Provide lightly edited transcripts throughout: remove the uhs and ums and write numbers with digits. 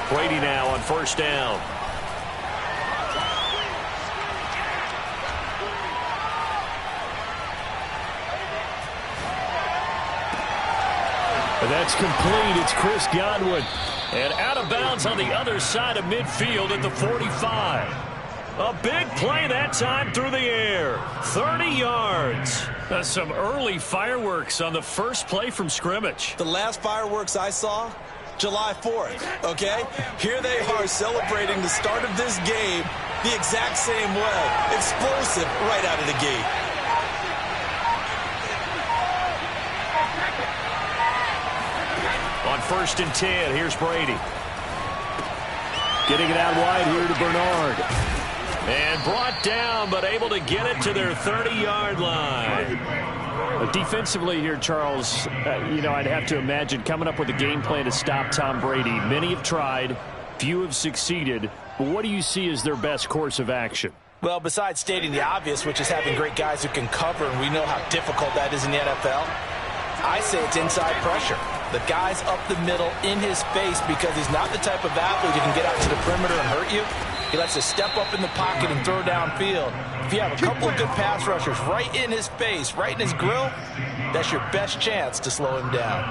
Brady now on first down. And that's complete. It's Chris Godwin. And out of bounds on the other side of midfield at the 45. A big play that time through the air. 30 yards. That's some early fireworks on the first play from scrimmage. The last fireworks I saw, July 4th, okay? Here they are celebrating the start of this game the exact same way. Explosive right out of the gate. On 1st and 10, here's Brady. Getting it out wide here to Bernard. And brought down, but able to get it to their 30-yard line. Defensively here, Charles, I'd have to imagine coming up with a game plan to stop Tom Brady. Many have tried, few have succeeded. But what do you see as their best course of action? Well, besides stating the obvious, which is having great guys who can cover, and we know how difficult that is in the NFL, I say it's inside pressure. The guy's up the middle in his face because he's not the type of athlete who can get out to the perimeter and hurt you. He likes to step up in the pocket and throw downfield. If you have a couple of good pass rushers right in his face, right in his grill, that's your best chance to slow him down.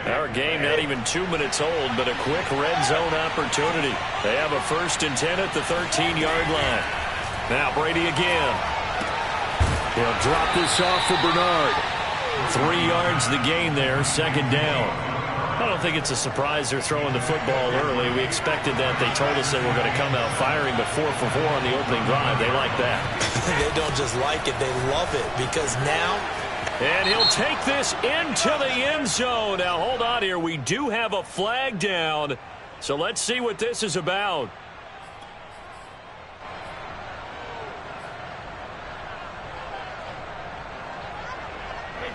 Our game not even 2 minutes old, but a quick red zone opportunity. They have a 1st and 10 at the 13-yard line. Now Brady again. He'll drop this off for Bernard. 3 yards the gain there, 2nd down. I don't think it's a surprise they're throwing the football early. We expected that. They told us they were going to come out firing, but 4 for 4 on the opening drive. They like that. They don't just like it, they love it, because now... And he'll take this into the end zone. Now, hold on here. We do have a flag down, so let's see what this is about.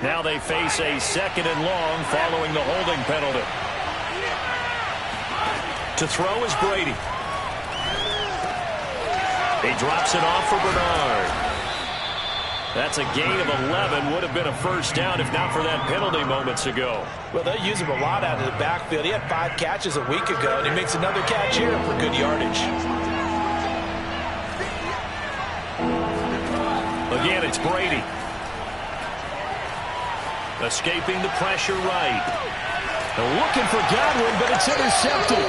Now they face a 2nd and long following the holding penalty. To throw is Brady. He drops it off for Bernard. That's a gain of 11. Would have been a 1st down if not for that penalty moments ago. Well, they use him a lot out of the backfield. He had 5 catches a week ago, and he makes another catch here for good yardage. Again, it's Brady. Escaping the pressure right. Looking for Godwin, but it's intercepted.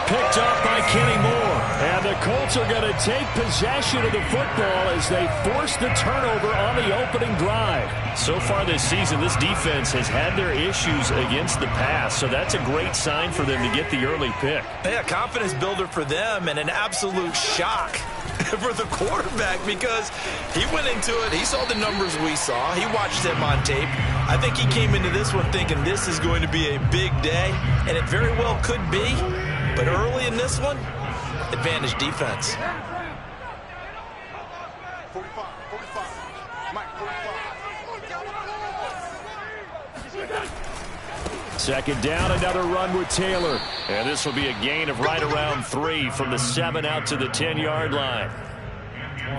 Picked up by Kenny Moore. And the Colts are going to take possession of the football as they force the turnover on the opening drive. So far this season, this defense has had their issues against the pass, so that's a great sign for them to get the early pick. Yeah, confidence builder for them and an absolute shock for the quarterback because he went into it. He saw the numbers we saw. He watched them on tape. I think he came into this one thinking this is going to be a big day, and it very well could be. But early in this one, advantage defense. 45. 2nd down, another run with Taylor. And this will be a gain of right around 3 from the 7 out to the 10-yard line.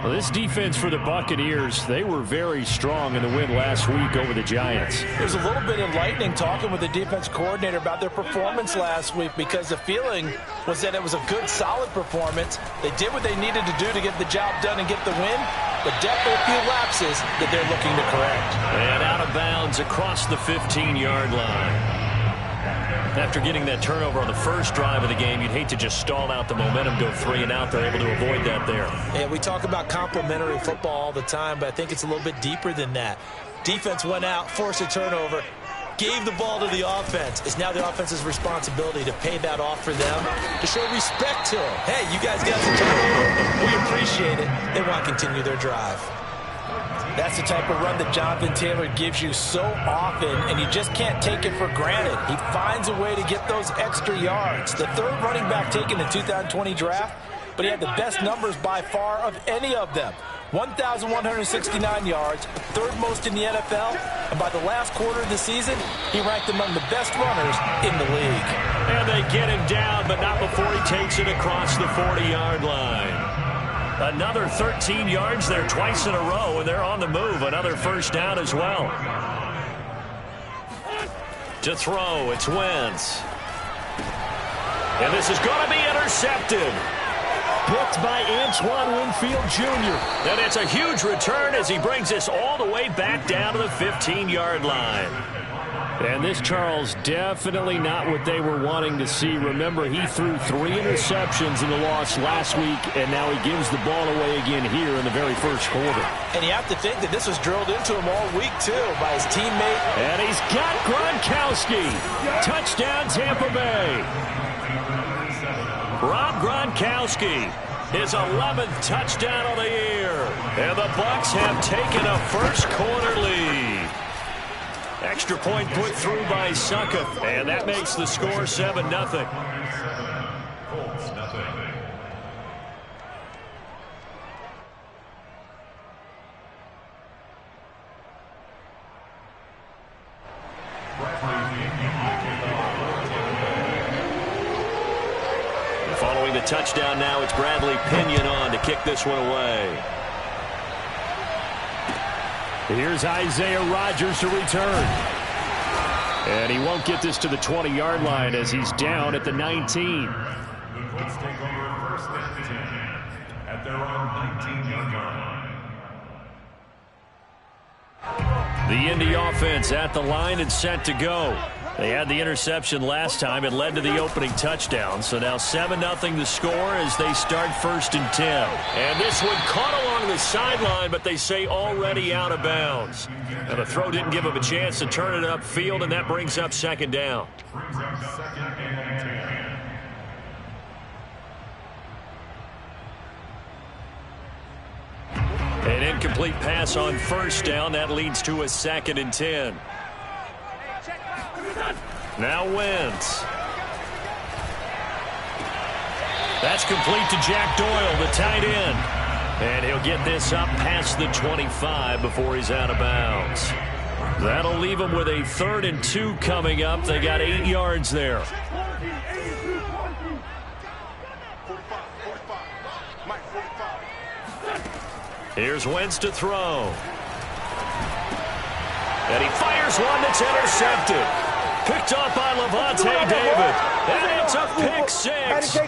Well, this defense for the Buccaneers, they were very strong in the win last week over the Giants. There's a little bit enlightening talking with the defense coordinator about their performance last week because the feeling was that it was a good, solid performance. They did what they needed to do to get the job done and get the win, but definitely a few lapses that they're looking to correct. And out of bounds across the 15-yard line. After getting that turnover on the first drive of the game, you'd hate to just stall out the momentum, go 3 and out. They're able to avoid that there. Yeah, we talk about complementary football all the time, but I think it's a little bit deeper than that. Defense went out, forced a turnover, gave the ball to the offense. It's now the offense's responsibility to pay that off for them, to show respect to them. Hey, you guys got the turnover. We appreciate it. They want to continue their drive. That's the type of run that Jonathan Taylor gives you so often, and you just can't take it for granted. He finds a way to get those extra yards. The 3rd running back taken in the 2020 draft, but he had the best numbers by far of any of them. 1,169 yards, 3rd most in the NFL, and by the last quarter of the season, he ranked among the best runners in the league. And they get him down, but not before he takes it across the 40-yard line. Another 13 yards there twice in a row, and they're on the move. Another first down as well. To throw, it's Wentz. And this is going to be intercepted. Picked by Antoine Winfield Jr. And it's a huge return as he brings us all the way back down to the 15-yard line. And this, Charles, definitely not what they were wanting to see. Remember, he threw 3 interceptions in the loss last week, and now he gives the ball away again here in the very first quarter. And you have to think that this was drilled into him all week, too, by his teammate. And he's got Gronkowski. Touchdown, Tampa Bay. Rob Gronkowski, his 11th touchdown of the year. And the Bucs have taken a first quarter lead. Extra point put through by Suckup, and that makes the score 7-0. Following the touchdown now, it's Bradley Pinion on to kick this one away. Here's Isaiah Rodgers to return. And he won't get this to the 20-yard line as he's down at the 19. The Colts take over first and 10 at their own 19-yard line. The Indy offense at the line and set to go. They had the interception last time. It led to the opening touchdown. So now 7-0 the score as they start first and 10. And this one caught along the sideline, but they say already out of bounds. And the throw didn't give him a chance to turn it upfield, and that brings up second down. An incomplete pass on first down. That leads to a second and 10. Now Wentz. That's complete to Jack Doyle, the tight end. And he'll get this up past the 25 before he's out of bounds. That'll leave him with a 3rd and 2 coming up. They got 8 yards there. Here's Wentz to throw. And he fires one that's intercepted. Picked up by Levante David. And it's a pick six. He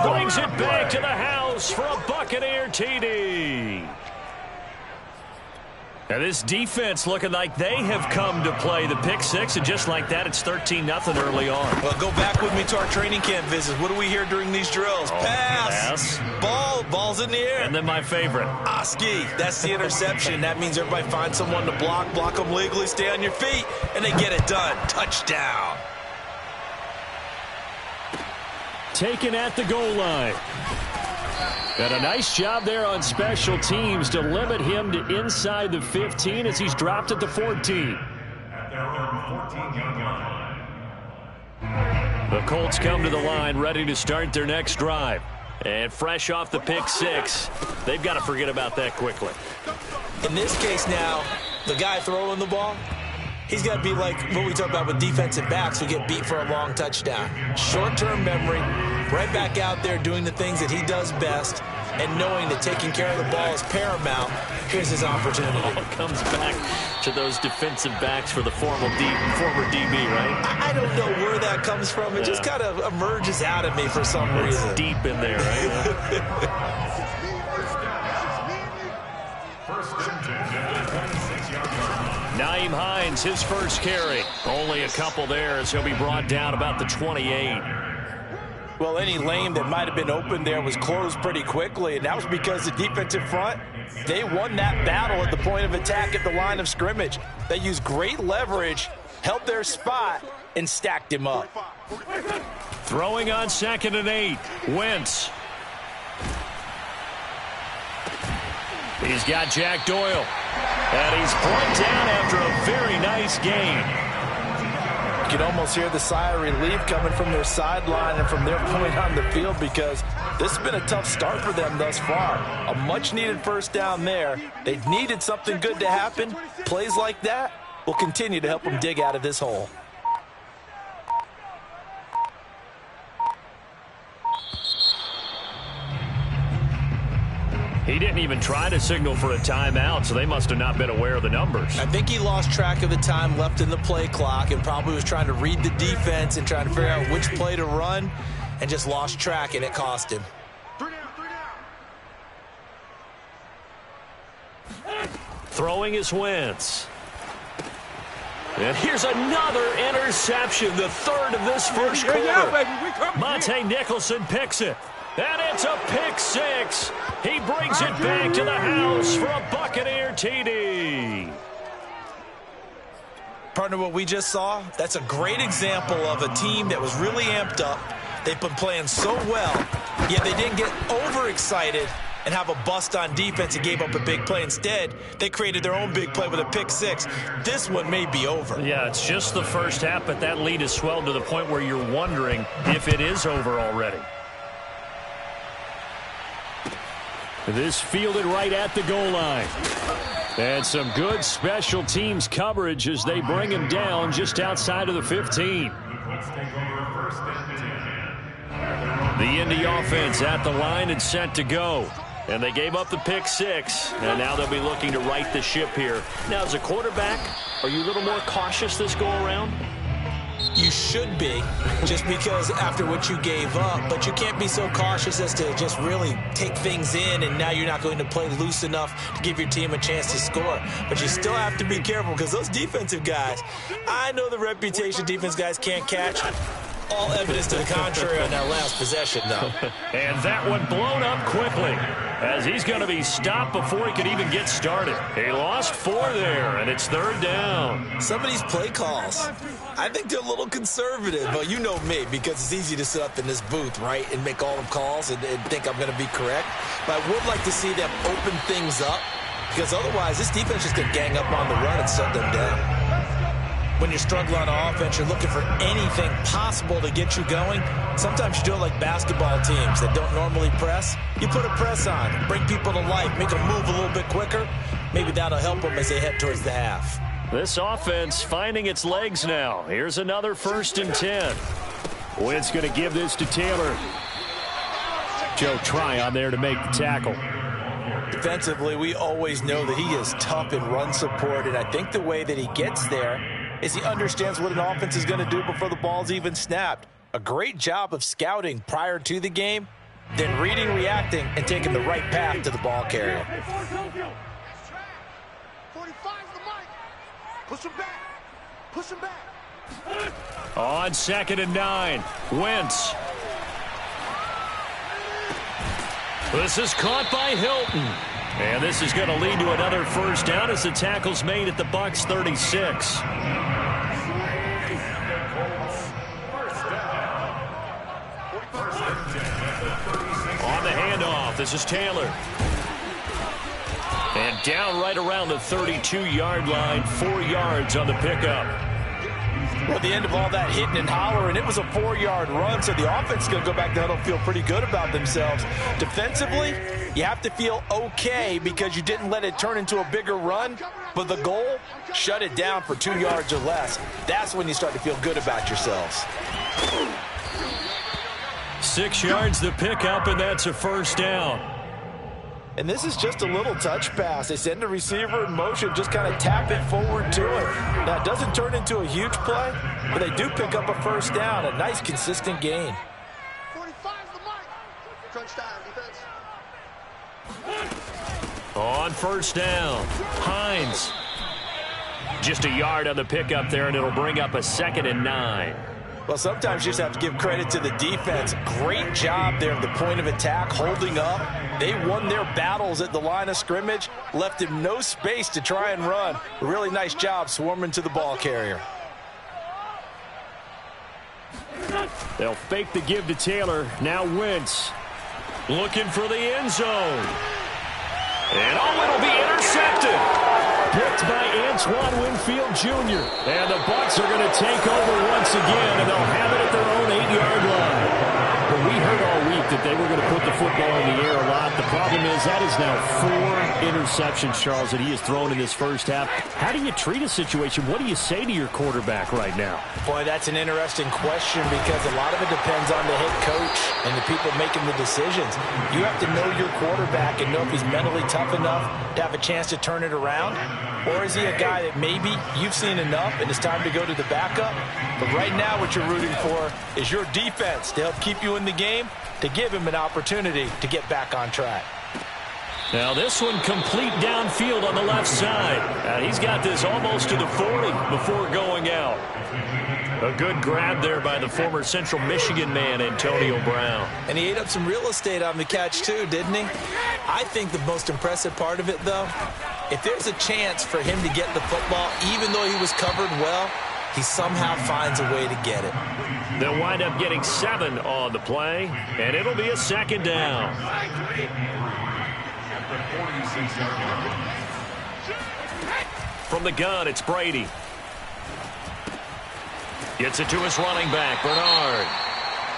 brings it back to the house for a Buccaneer TD. And this defense looking like they have come to play the pick six, and just like that, it's 13-0 early on. Well, go back with me to our training camp visits. What do we hear during these drills? Pass. Ball's in the air. And then my favorite. Oski. That's the interception. That means everybody finds someone to block them legally, stay on your feet, and they get it done. Touchdown. Taken at the goal line. And a nice job there on special teams to limit him to inside the 15 as he's dropped at the 14. At their own 14-yard line. The Colts come to the line ready to start their next drive. And fresh off the pick six, they've got to forget about that quickly. In this case now, the guy throwing the ball, he's got to be like what we talk about with defensive backs who get beat for a long touchdown. Short-term memory, right back out there doing the things that he does best, and knowing that taking care of the ball is paramount. Here's his opportunity. All comes back to those defensive backs for the former DB, right? I don't know where that comes from. It just kind of emerges out of me for some reason. It's deep in there, right? First and 10 at the 26-yard line. Naeem Hines, his first carry. Only a couple there as he'll be brought down about the 28. Well, any lane that might have been open there was closed pretty quickly, and that was because the defensive front, they won that battle at the point of attack at the line of scrimmage. They used great leverage, held their spot, and stacked him up. Throwing on 2nd and 8. Wentz. He's got Jack Doyle. And he's brought down after a very nice game. You can almost hear the sigh of relief coming from their sideline and from their point on the field, because this has been a tough start for them thus far. A much-needed first down there. They needed something good to happen. Plays like that will continue to help them dig out of this hole. even try to signal for a timeout, so they must have not been aware of the numbers. I think he lost track of the time left in the play clock and probably was trying to read the defense and trying to figure out which play to run and just lost track, and it cost him. Throwing is Wentz. And here's another interception, the third of this first quarter. Monte Nicholson picks it. And it's a pick six. He brings it back to the house for a Buccaneer TD. Partner, what we just saw, that's a great example of a team that was really amped up. They've been playing so well, yet they didn't get overexcited and have a bust on defense and gave up a big play. Instead, they created their own big play with a pick six. This one may be over. Yeah, it's just the first half, but that lead has swelled to the point where you're wondering if it is over already. This fielded right at the goal line. And some good special teams coverage as they bring him down just outside of the 15. The Indy offense at the line and set to go. And they gave up the pick six, and now they'll be looking to right the ship here. Now, as a quarterback, are you a little more cautious this go-around? You should be, just because after what you gave up, but you can't be so cautious as to just really take things in, and now you're not going to play loose enough to give your team a chance to score. But you still have to be careful because those defensive guys, I know the reputation defense guys can't catch. All evidence to the contrary on that last possession, though. And that one blown up quickly as he's going to be stopped before he could even get started. He lost 4 there, and it's third down. Some of these play calls, I think they're a little conservative. But you know me, because it's easy to sit up in this booth, right, and make all the calls and think I'm going to be correct. But I would like to see them open things up, because otherwise this defense just could gang up on the run and shut them down. When you're struggling on offense, you're looking for anything possible to get you going. Sometimes you do it like basketball teams that don't normally press. You put a press on, bring people to life, make them move a little bit quicker. Maybe that'll help them as they head towards the half. This offense finding its legs now. Here's another 1st and 10. Wentz going to give this to Taylor. Joe Tryon there to make the tackle. Defensively, we always know that he is tough in run support, and I think the way that he gets there is he understands what an offense is going to do before the ball's even snapped. A great job of scouting prior to the game, then reading, reacting, and taking the right path to the ball carrier. 45 the mic. Push him back. Push him back. On 2nd and 9, Wentz. This is caught by Hilton. And this is going to lead to another first down as the tackle's made at the Bucs 36. On the handoff, this is Taylor. And down right around the 32-yard line, 4 yards on the pickup. Well, at the end of all that hitting and hollering, it was a 4-yard run, so the offense is going to go back to huddle and feel pretty good about themselves. Defensively, you have to feel okay because you didn't let it turn into a bigger run, but the goal, shut it down for 2 yards or less. That's when you start to feel good about yourselves. 6 yards the pickup, and that's a first down. And this is just a little touch pass. They send the receiver in motion, just kind of tap it forward to him. Now, it doesn't turn into a huge play, but they do pick up a first down, a nice, consistent gain. 45 the mic. Crunch time, defense. On first down, Hines. Just a yard on the pickup there, and it'll bring up a 2nd and 9. Well, sometimes you just have to give credit to the defense. Great job there at the point of attack, holding up. They won their battles at the line of scrimmage, left him no space to try and run. A really nice job swarming to the ball carrier. They'll fake the give to Taylor. Now Wentz looking for the end zone. And it'll be intercepted. Picked by Antoine Winfield Jr. And the Bucs are going to take over once again, and they'll have it at their own 8-yard line. we heard all week that they were going to put the football in the air a lot. The problem is that is now 4 interceptions, Charles, that he has thrown in this first half. How do you treat a situation? What do you say to your quarterback right now? Boy, that's an interesting question because a lot of it depends on the head coach and the people making the decisions. You have to know your quarterback and know if he's mentally tough enough to have a chance to turn it around. Or is he a guy that maybe you've seen enough and it's time to go to the backup? But right now what you're rooting for is your defense to help keep you in the game, to give him an opportunity to get back on track. Now this one complete downfield on the left side. He's got this almost to the 40 before going out. A good grab there by the former Central Michigan man, Antonio Brown. And he ate up some real estate on the catch too, didn't he? I think the most impressive part of it, though, if there's a chance for him to get the football, even though he was covered well, he somehow finds a way to get it. They'll wind up getting 7 on the play, and it'll be a second down. From the gun, it's Brady. Gets it to his running back, Bernard.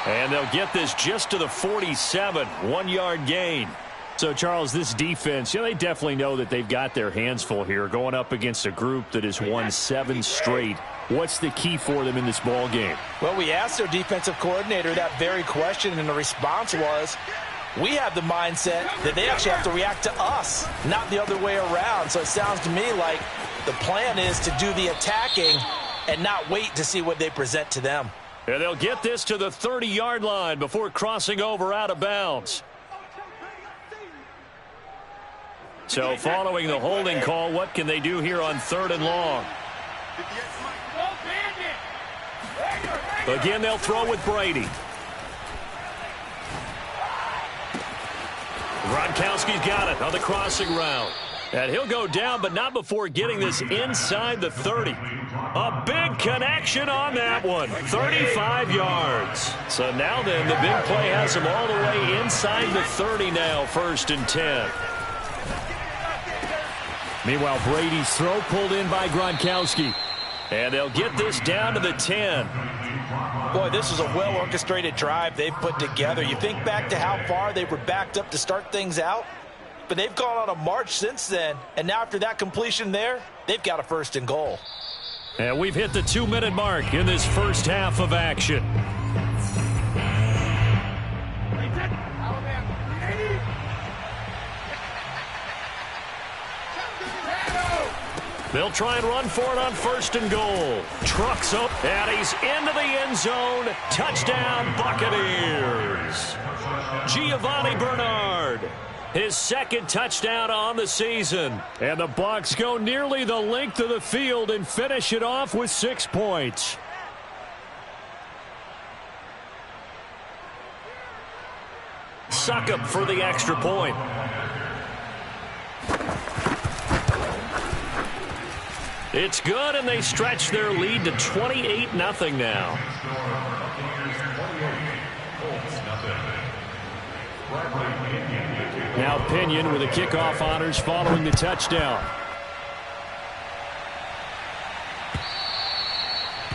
And they'll get this just to the 47, 1-yard gain. So, Charles, this defense, they definitely know that they've got their hands full here going up against a group that has won 7 straight. What's the key for them in this ball game? Well, we asked their defensive coordinator that very question, and the response was, we have the mindset that they actually have to react to us, not the other way around. So it sounds to me like the plan is to do the attacking and not wait to see what they present to them. And they'll get this to the 30-yard line before crossing over out of bounds. So following the holding call, what can they do here on 3rd and long? Again, they'll throw with Brady. Gronkowski's got it on the crossing route. And he'll go down, but not before getting this inside the 30. A big connection on that one. 35 yards. So now then, the big play has him all the way inside the 30 now, 1st and 10. Meanwhile, Brady's throw pulled in by Gronkowski. And they'll get this down to the 10. Boy, this is a well-orchestrated drive they've put together. You think back to how far they were backed up to start things out, but they've gone on a march since then. And now after that completion there, they've got a 1st and goal. And we've hit the 2-minute mark in this first half of action. They'll try and run for it on 1st and goal. Trucks up, and he's into the end zone. Touchdown, Buccaneers. Giovanni Bernard, his 2nd touchdown on the season. And the Bucs go nearly the length of the field and finish it off with 6 points. Suckup for the extra point. It's good, and they stretch their lead to 28-0 now. Now Pinion with the kickoff honors following the touchdown.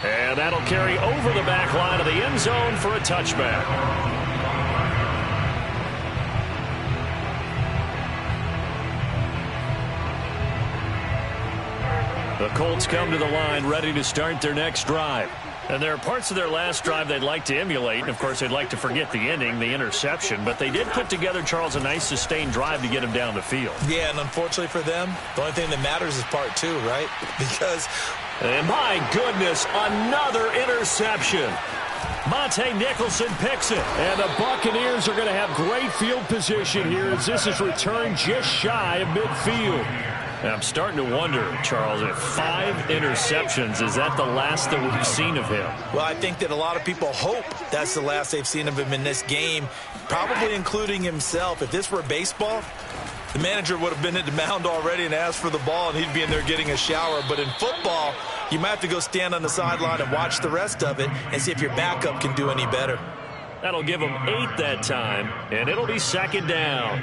And that'll carry over the back line of the end zone for a touchback. The Colts come to the line ready to start their next drive. And there are parts of their last drive they'd like to emulate. And, of course, they'd like to forget the ending, the interception. But they did put together, Charles, a nice sustained drive to get him down the field. Yeah, and unfortunately for them, the only thing that matters is part 2, right? Because... And my goodness, another interception. Monte Nicholson picks it. And the Buccaneers are going to have great field position here as this is returned just shy of midfield. And I'm starting to wonder, Charles, if 5 interceptions, is that the last that we've seen of him? Well, I think that a lot of people hope that's the last they've seen of him in this game, probably including himself. If this were baseball, the manager would have been at the mound already and asked for the ball, and he'd be in there getting a shower. But in football, you might have to go stand on the sideline and watch the rest of it and see if your backup can do any better. That'll give him 8 that time, and it'll be 2nd down.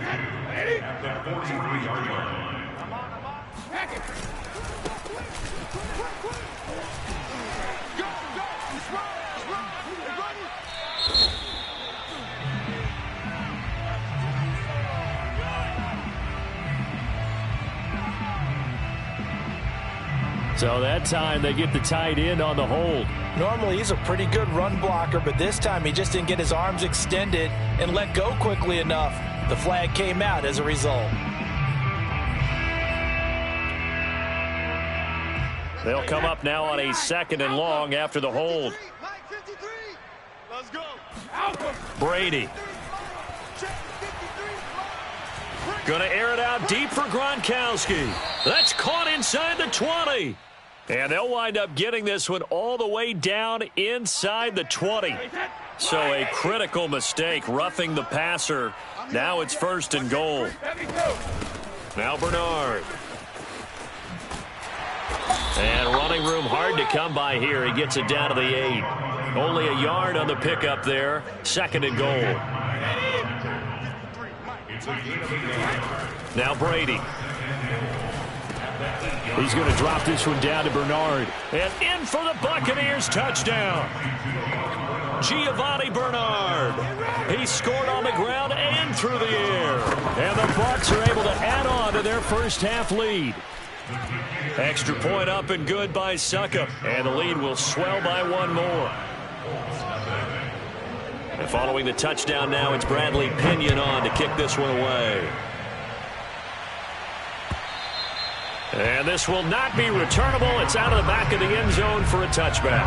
So that time they get the tight end on the hold. Normally he's a pretty good run blocker, but this time he just didn't get his arms extended and let go quickly enough. The flag came out as a result. They'll come up now on a 2nd and long after the hold. Let's go. Brady. Going to air it out deep for Gronkowski. That's caught inside the 20. And they'll wind up getting this one all the way down inside the 20. So a critical mistake, roughing the passer. Now it's 1st and goal. Now Bernard. And running room hard to come by here. He gets it down to the 8. Only a yard on the pickup there. 2nd and goal. Now Brady. He's going to drop this one down to Bernard. And in for the Buccaneers touchdown. Giovanni Bernard. He scored on the ground and through the air. And the Bucs are able to add on to their first half lead. Extra point up and good by Suckup. And the lead will swell by one more. And following the touchdown now, it's Bradley Pinion on to kick this one away. And this will not be returnable. It's out of the back of the end zone for a touchback.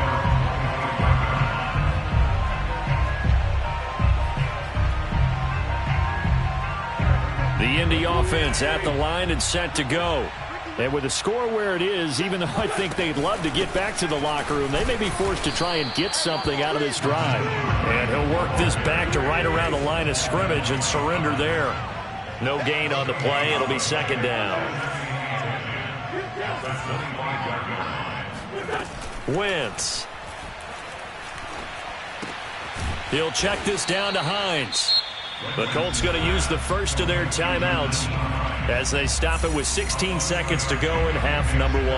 The Indy offense at the line and set to go. And with the score where it is, even though I think they'd love to get back to the locker room, they may be forced to try and get something out of this drive. And he'll work this back to right around the line of scrimmage and surrender there. No gain on the play. It'll be 2nd down. Wentz. He'll check this down to Hines. The Colts going to use the first of their timeouts as they stop it with 16 seconds to go in half number 1.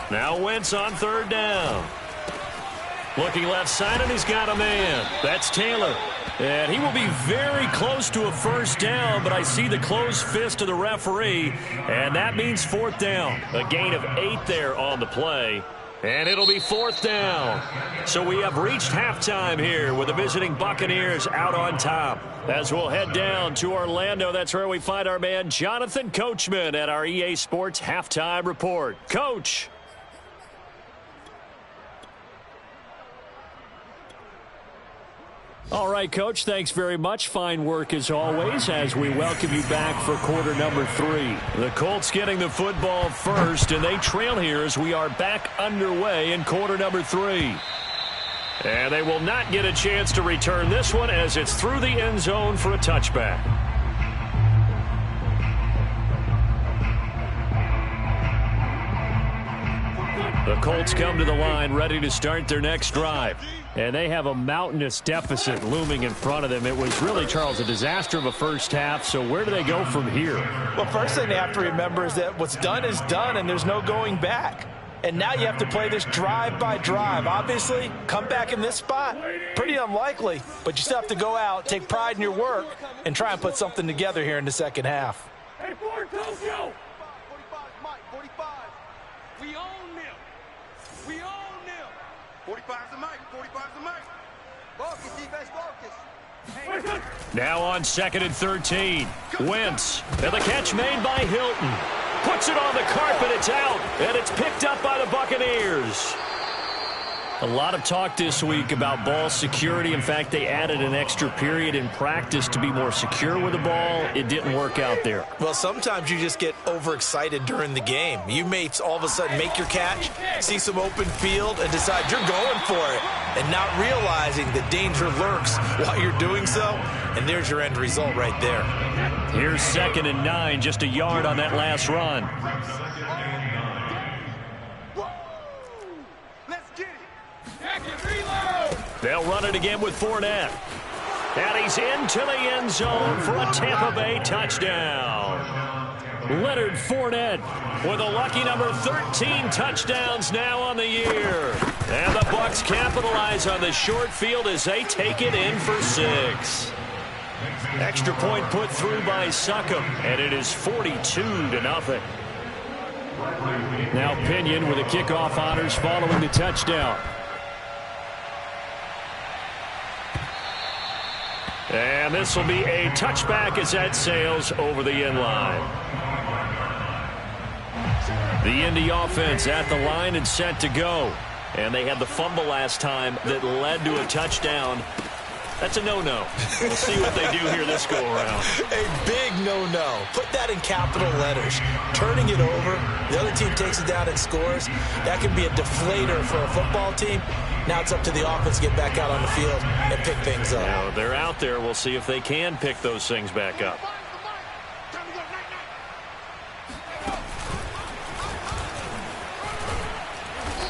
Now Wentz on 3rd down. Looking left side, and he's got a man. That's Taylor. And he will be very close to a first down, but I see the closed fist of the referee, and that means 4th down. A gain of 8 there on the play, and it'll be 4th down. So we have reached halftime here with the visiting Buccaneers out on top. As we'll head down to Orlando, that's where we find our man Jonathan Coachman at our EA Sports Halftime Report. Coach. All right, Coach, thanks very much. Fine work as always as we welcome you back for quarter number 3. The Colts getting the football first, and they trail here as we are back underway in quarter number 3. And they will not get a chance to return this one as it's through the end zone for a touchback. The Colts come to the line ready to start their next drive. And they have a mountainous deficit looming in front of them. It was really, Charles, a disaster of a first half. So where do they go from here? Well, first thing they have to remember is that what's done is done, and there's no going back. And now you have to play this drive by drive. Obviously, come back in this spot, pretty unlikely. But you still have to go out, take pride in your work, and try and put something together here in the second half. Hey, Ford, Tokyo! 45 is Mike, 45. We own them. We own them. 45 is the Mike, 45 is the Mike. Focus, defense, focus. Now on 2nd and 13. Wentz. And the catch made by Hilton. Puts it on the carpet. It's out. And it's picked up by the Buccaneers. A lot of talk this week about ball security. In fact, they added an extra period in practice to be more secure with the ball. It didn't work out there. Well, sometimes you just get overexcited during the game. You may all of a sudden make your catch, see some open field, and decide you're going for it, and not realizing the danger lurks while you're doing so. And there's your end result right there. Here's 2nd and 9, just a yard on that last run. They'll run it again with Fournette. And he's into the end zone for a Tampa Bay touchdown. Leonard Fournette with a lucky number 13 touchdowns now on the year. And the Bucs capitalize on the short field as they take it in for 6. Extra point put through by Succop, and it is 42-0. Now Pinion with the kickoff honors following the touchdown. And this will be a touchback as that sails over the end line. The Indy offense at the line and set to go. And they had the fumble last time that led to a touchdown. That's a no-no. We'll see what they do here this go-around. A big no-no. Put that in capital letters. Turning it over, the other team takes it down and scores. That can be a deflator for a football team. Now it's up to the offense to get back out on the field and pick things up. Now, they're out there. We'll see if they can pick those things back up.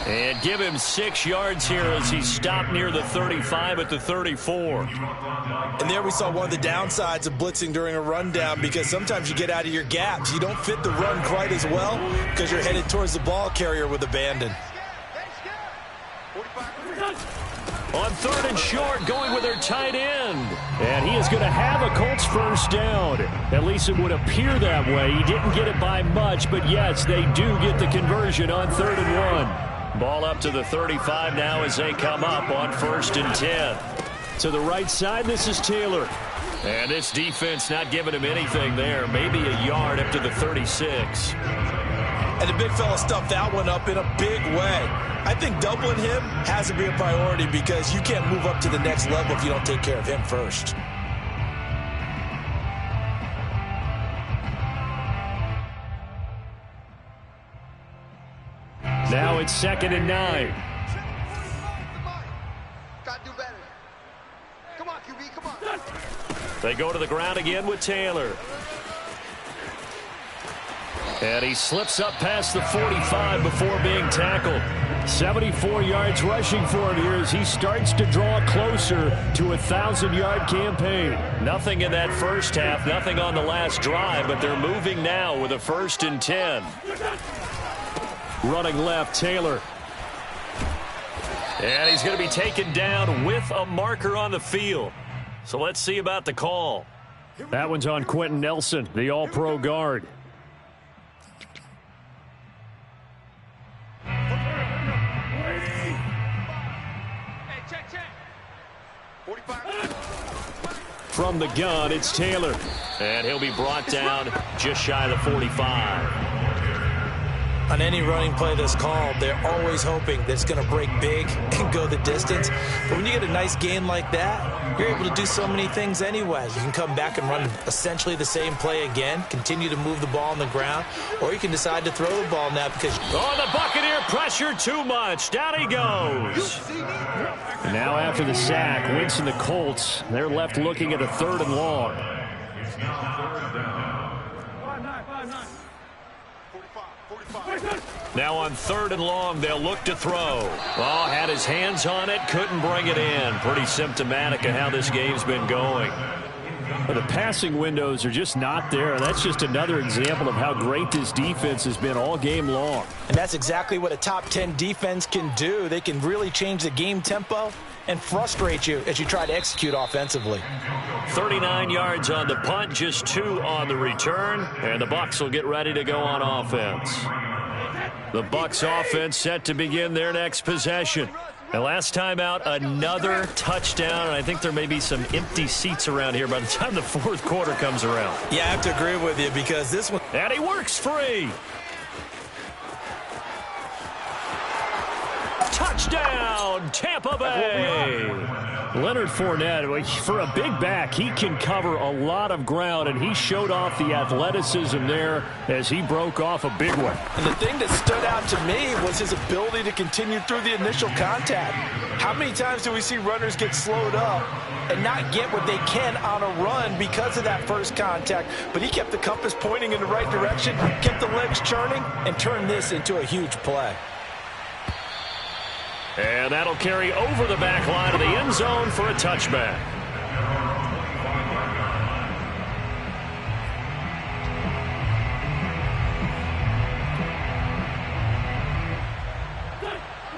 And give him 6 yards here as he stopped near the 35 at the 34. And there we saw one of the downsides of blitzing during a rundown, because sometimes you get out of your gaps. You don't fit the run quite as well because you're headed towards the ball carrier with abandon. On 3rd and short, going with their tight end. And he is going to have a Colts first down. At least it would appear that way. He didn't get it by much, but yes, they do get the conversion on 3rd and 1. Ball up to the 35 now as they come up on 1st and 10. To the right side, this is Taylor. And this defense not giving him anything there. Maybe a yard up to the 36. And the big fella stuffed that one up in a big way. I think doubling him has to be a priority, because you can't move up to the next level if you don't take care of him first. Now it's 2nd and 9. Gotta do better. Come on, QB, come on. They go to the ground again with Taylor. And he slips up past the 45 before being tackled. 74 yards rushing for him here as he starts to draw closer to a 1,000-yard campaign. Nothing in that first half, nothing on the last drive, but they're moving now with a 1st and 10. Running left, Taylor. And he's going to be taken down with a marker on the field. So let's see about the call. That one's on Quentin Nelson, the all-pro guard. From the gun, it's Taylor. And he'll be brought down just shy of the 45. On any running play that's called, they're always hoping that it's going to break big and go the distance. But when you get a nice gain like that, you're able to do so many things anyway. You can come back and run essentially the same play again, continue to move the ball on the ground, or you can decide to throw the ball now because... Oh, the Buccaneer pressure too much. Down he goes. And now after the sack, Wentz and the Colts, they're left looking at a 3rd and long. It's now 3rd down. Now on 3rd and long, they'll look to throw. Oh, had his hands on it, couldn't bring it in. Pretty symptomatic of how this game's been going. Well, the passing windows are just not there. That's just another example of how great this defense has been all game long. And that's exactly what a top 10 defense can do. They can really change the game tempo and frustrate you as you try to execute offensively. 39 yards on the punt, just 2 on the return, and the Bucs will get ready to go on offense. The Bucs offense set to begin their next possession. And last time out, another touchdown, and I think there may be some empty seats around here by the time the 4th quarter comes around. Yeah, I have to agree with you because this one... And he works free. Touchdown, Tampa Bay. Leonard Fournette, for a big back, he can cover a lot of ground, and he showed off the athleticism there as he broke off a big one. And the thing that stood out to me was his ability to continue through the initial contact. How many times do we see runners get slowed up and not get what they can on a run because of that first contact? But he kept the compass pointing in the right direction, kept the legs churning, and turned this into a huge play. And that'll carry over the back line of the end zone for a touchback.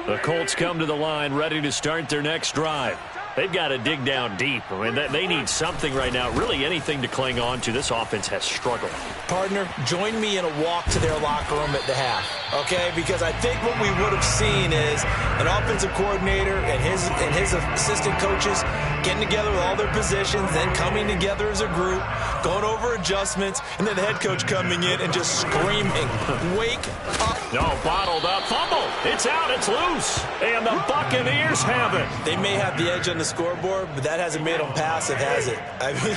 The Colts come to the line ready to start their next drive. They've got to dig down deep. I mean, they need something right now, really anything to cling on to. This offense has struggled. Partner, join me in a walk to their locker room at the half, okay? Because I think what we would have seen is an offensive coordinator and his assistant coaches getting together with all their positions, then coming together as a group, going over adjustments, and then the head coach coming in and just screaming, "Wake up." No, bottled up. Fumble. It's out. It's loose. And the Buccaneers have it. They may have the edge on the scoreboard, but that hasn't made them passive, has it? I mean,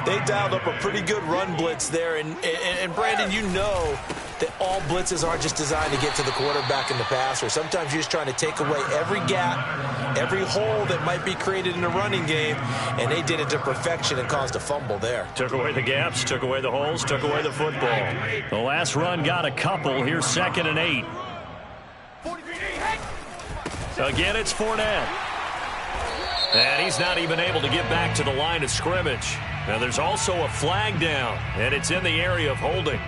they dialed up a pretty good run blitz there. And Brandon, you know that all blitzes aren't just designed to get to the quarterback and the passer. Sometimes you're just trying to take away every gap, every hole that might be created in the running game, and they did it to perfection and caused a fumble there. Took away the gaps, took away the holes, took away the football. The last run got a couple. Here's 2nd and 8. Again, it's Fournette. And he's not even able to get back to the line of scrimmage. Now, there's also a flag down, and it's in the area of holding.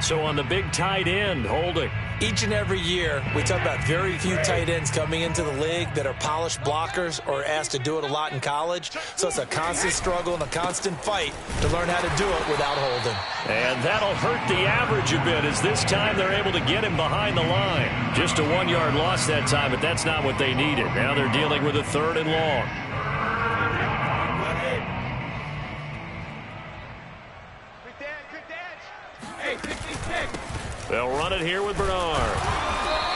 So on the big tight end, holding. Each and every year, we talk about very few tight ends coming into the league that are polished blockers or asked to do it a lot in college. So it's a constant struggle and a constant fight to learn how to do it without holding. And that'll hurt the average a bit as this time they're able to get him behind the line. Just a 1-yard loss that time, but that's not what they needed. Now they're dealing with a 3rd and long. They'll run it here with Bernard.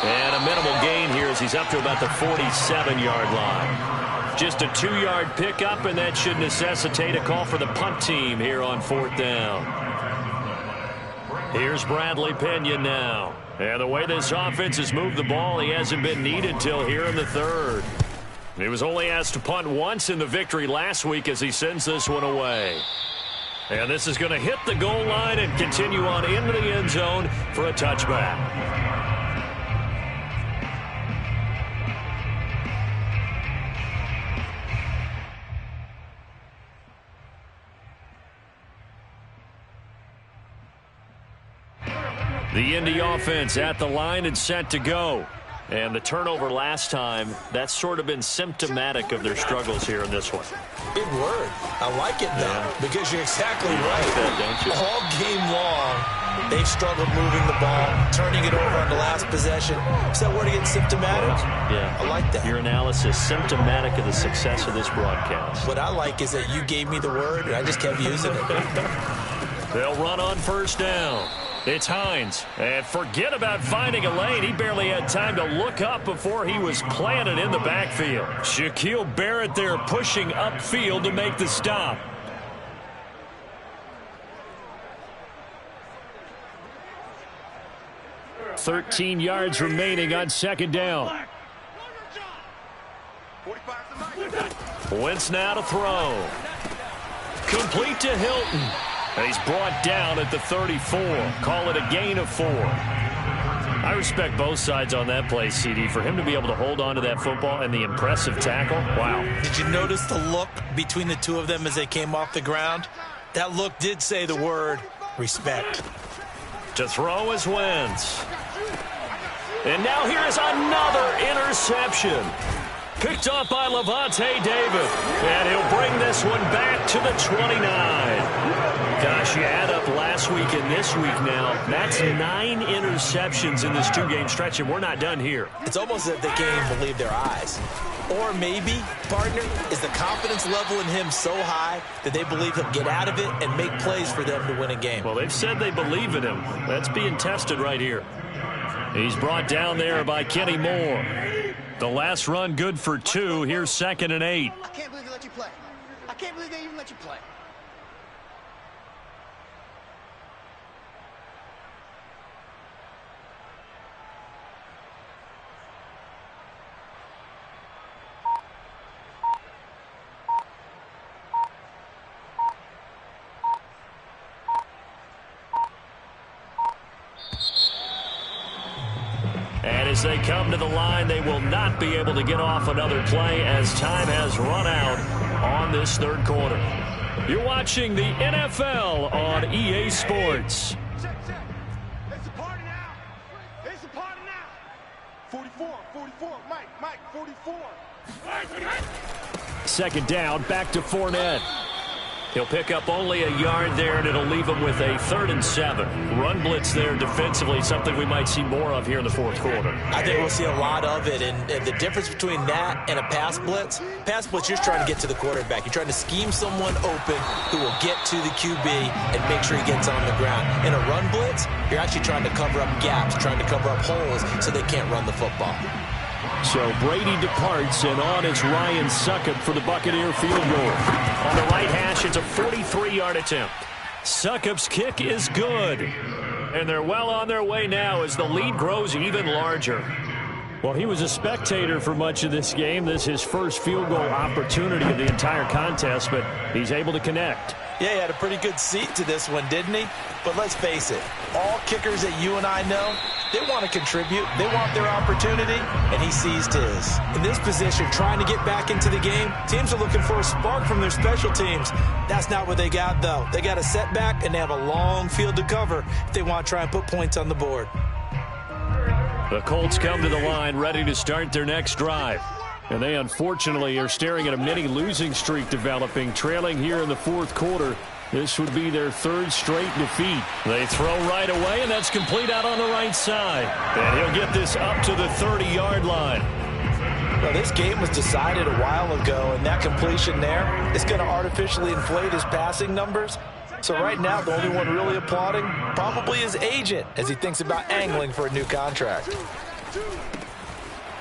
And a minimal gain here as he's up to about the 47-yard line. Just a 2-yard pickup, and that should necessitate a call for the punt team here on 4th down. Here's Bradley Pena now. And the way this offense has moved the ball, he hasn't been needed till here in the 3rd. He was only asked to punt once in the victory last week as he sends this one away. And this is going to hit the goal line and continue on into the end zone for a touchback. The Indy offense at the line and set to go. And the turnover last time, that's sort of been symptomatic of their struggles here in this one. Big word. I like it, though, because you're exactly right. Like that, don't you? All game long, they've struggled moving the ball, turning it over on the last possession. Is that word again, symptomatic? Yeah. I like that. Your analysis, symptomatic of the success of this broadcast. What I like is that you gave me the word, and I just kept using it. They'll run on 1st down. It's Hines. And forget about finding a lane. He barely had time to look up before he was planted in the backfield. Shaquille Barrett there pushing upfield to make the stop. $13 yards remaining on 2nd down. Wentz now to throw. Complete to Hilton. And he's brought down at the 34. Call it a gain of 4. I respect both sides on that play, CD. For him to be able to hold on to that football and the impressive tackle, wow. Did you notice the look between the two of them as they came off the ground? That look did say the word respect. To throw is Wentz. And now here is another interception. Picked off by Levante David. And he'll bring this one back to the 29. Gosh, you add up last week and this week now. That's 9 interceptions in this 2-game stretch, and we're not done here. It's almost as if they can't even believe their eyes. Or maybe, partner, is the confidence level in him so high that they believe he'll get out of it and make plays for them to win a game. Well, they've said they believe in him. That's being tested right here. He's brought down there by Kenny Moore. The last run good for 2. Here's 2nd and 8. I can't believe they let you play. I can't believe they even let you play. And as they come to the line, they will not be able to get off another play as time has run out on this 3rd quarter. You're watching the NFL on EA Sports. Check. It's a party now. It's a party now. 44, 45. 44, Mike, 44. Second down, back to Fournette. He'll pick up only a yard there, and it'll leave him with a 3rd and 7. Run blitz there defensively, something we might see more of here in the fourth quarter. I think we'll see a lot of it, and the difference between that and a pass blitz, you're just trying to get to the quarterback. You're trying to scheme someone open who will get to the QB and make sure he gets on the ground. In a run blitz, you're actually trying to cover up gaps, trying to cover up holes so they can't run the football. So Brady departs, and on is Ryan Succop for the Buccaneer field goal. On the right hash, it's a 43-yard attempt. Succop's kick is good. And they're well on their way now as the lead grows even larger. Well, he was a spectator for much of this game. This is his first field goal opportunity of the entire contest, but he's able to connect. Yeah, he had a pretty good seat to this one, didn't he? But let's face it, all kickers that you and I know, they want to contribute. They want their opportunity, and he seized his. In this position, trying to get back into the game, teams are looking for a spark from their special teams. That's not what they got, though. They got a setback, and they have a long field to cover if they want to try and put points on the board. The Colts come to the line ready to start their next drive. And they unfortunately are staring at a mini losing streak developing, trailing here in the fourth quarter. This would be their 3rd straight defeat. They throw right away, and that's complete out on the right side. And he'll get this up to the 30-yard line. Well, this game was decided a while ago, and that completion there is going to artificially inflate his passing numbers. So right now, the only one really applauding probably his agent as he thinks about angling for a new contract.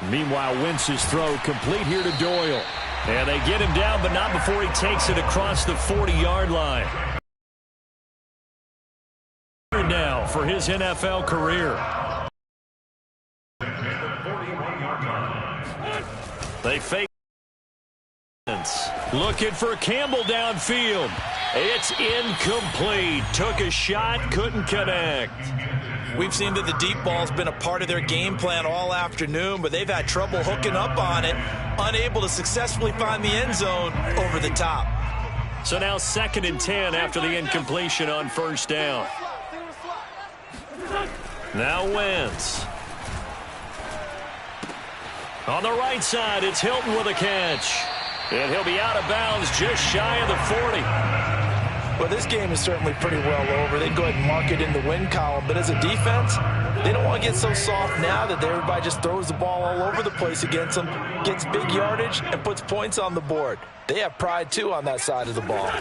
Meanwhile, Wentz's throw complete here to Doyle. And they get him down, but not before he takes it across the 40-yard line. Now for his NFL career. They fake. Looking for Campbell downfield. It's incomplete. Took a shot, couldn't connect. We've seen that the deep ball's been a part of their game plan all afternoon, but they've had trouble hooking up on it, unable to successfully find the end zone over the top. So now 2nd and 10 after the incompletion on 1st down. Now Wentz. On the right side, it's Hilton with a catch. And he'll be out of bounds just shy of the 40. Well, this game is certainly pretty well over. They'd go ahead and mark it in the win column. But as a defense, they don't want to get so soft now that everybody just throws the ball all over the place against them, gets big yardage, and puts points on the board. They have pride, too, on that side of the ball.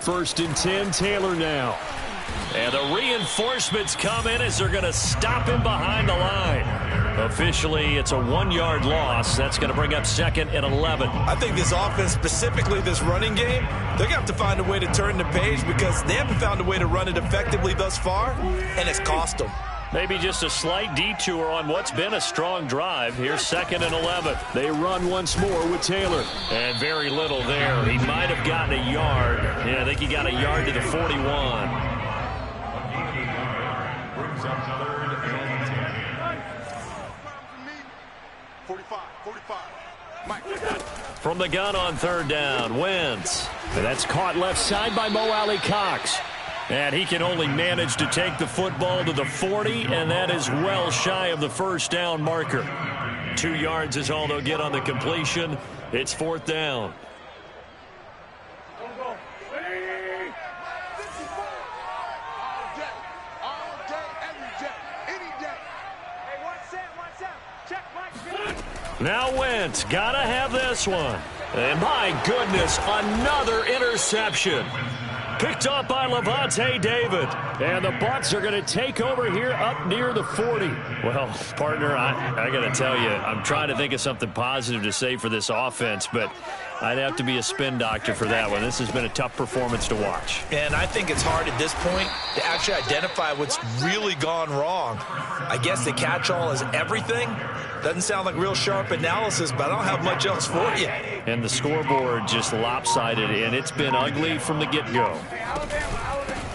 1st and 10, Taylor now. And the reinforcements come in as they're going to stop him behind the line. Officially, it's a 1-yard loss. That's going to bring up 2nd and 11. I think this offense, specifically this running game, they're going to have to find a way to turn the page because they haven't found a way to run it effectively thus far, and it's cost them. Maybe just a slight detour on what's been a strong drive. Here's 2nd and 11. They run once more with Taylor. And very little there. He might have gotten a yard. Yeah, I think he got a yard to the 41. Brings up 3rd and 10. 45. Mike. From the gun on 3rd down, Wentz. And that's caught left side by Mo Alley-Cox. And he can only manage to take the football to the 40, and that is well shy of the 1st down marker. 2 yards is all they'll get on the completion. It's 4th down. Now Wentz, gotta have this one. And my goodness, another interception. Picked up by Levante David. And the Bucs are going to take over here up near the 40. Well, partner, I got to tell you, I'm trying to think of something positive to say for this offense, but I'd have to be a spin doctor for that one. This has been a tough performance to watch. And I think it's hard at this point to actually identify what's really gone wrong. I guess the catch-all is everything. Doesn't sound like real sharp analysis, but I don't have much else for you. And the scoreboard just lopsided, and it's been ugly from the get-go.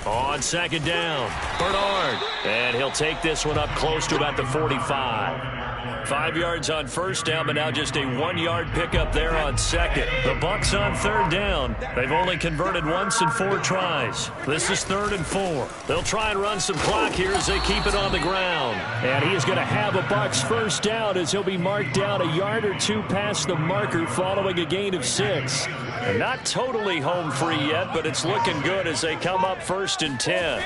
On 2nd down, Bernard. And he'll take this one up close to about the 45. 5 yards on first down, but now just a 1-yard pickup there on second. The Bucs on third down. They've only converted once in 4 tries. This is 3rd and 4. They'll try and run some clock here as they keep it on the ground. And he is going to have a Bucs first down as he'll be marked down a yard or 2 past the marker following a gain of 6. And not totally home free yet, but it's looking good as they come up 1st and 10.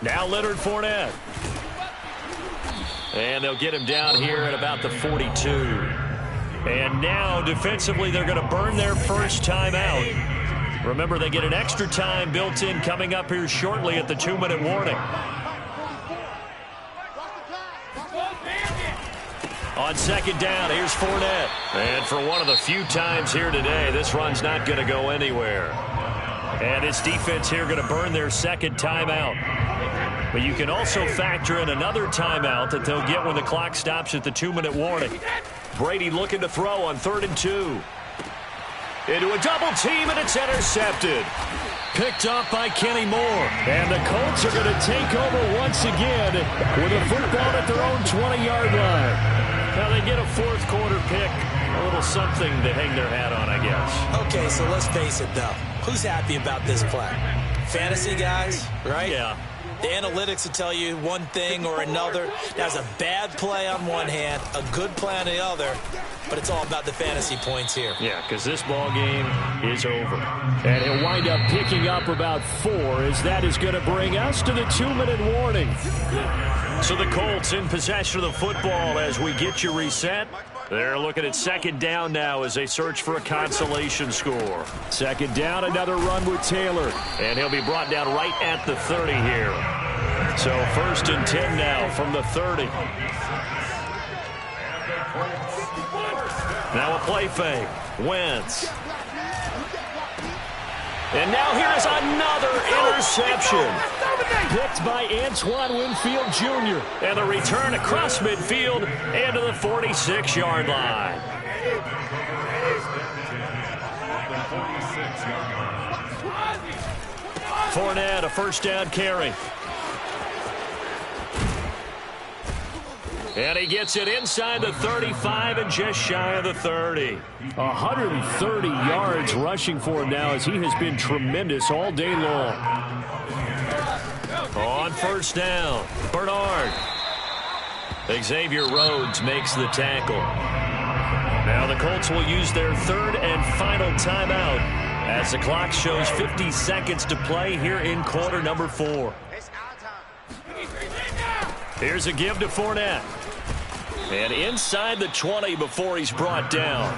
Now Leonard Fournette. And they'll get him down here at about the 42. And now, defensively, they're going to burn their first timeout. Remember, they get an extra time built in coming up here shortly at the 2-minute warning. On second down, here's Fournette. And for one of the few times here today, this run's not going to go anywhere. And this defense here going to burn their second timeout. But you can also factor in another timeout that they'll get when the clock stops at the 2-minute warning. Brady looking to throw on 3rd and 2. Into a double team, and it's intercepted. Picked off by Kenny Moore. And the Colts are going to take over once again with a football at their own 20-yard line. Now they get a 4th quarter pick. A little something to hang their hat on, I guess. Okay, so let's face it, though. Who's happy about this play? Fantasy guys, right? Yeah. The analytics will tell you one thing or another. That's a bad play on one hand, a good play on the other, but it's all about the fantasy points here. Yeah, because this ball game is over. And he'll wind up picking up about 4 as that is going to bring us to the 2-minute warning. So the Colts in possession of the football as we get you reset. They're looking at second down now as they search for a consolation score. Second down, another run with Taylor. And he'll be brought down right at the 30 here. So 1st and 10 now from the 30. Now a play fake. Wentz. And now here is another interception. Picked by Antoine Winfield Jr. And the return across midfield and to the 46-yard line. Fournette, a first down carry. And he gets it inside the 35 and just shy of the 30. 130 yards rushing for him now as he has been tremendous all day long. On first down, Bernard. Xavier Rhodes makes the tackle. Now the Colts will use their 3rd and final timeout as the clock shows 50 seconds to play here in quarter number 4. Here's a give to Fournette. And inside the 20 before he's brought down.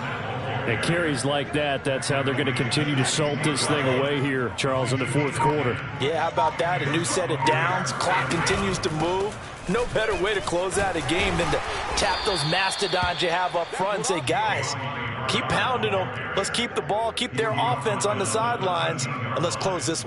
And carries like that, that's how they're going to continue to salt this thing away here, Charles, in the 4th quarter. Yeah, how about that? A new set of downs. Clock continues to move. No better way to close out a game than to tap those mastodons you have up front and say, guys, keep pounding them. Let's keep the ball, keep their offense on the sidelines, and let's close this one.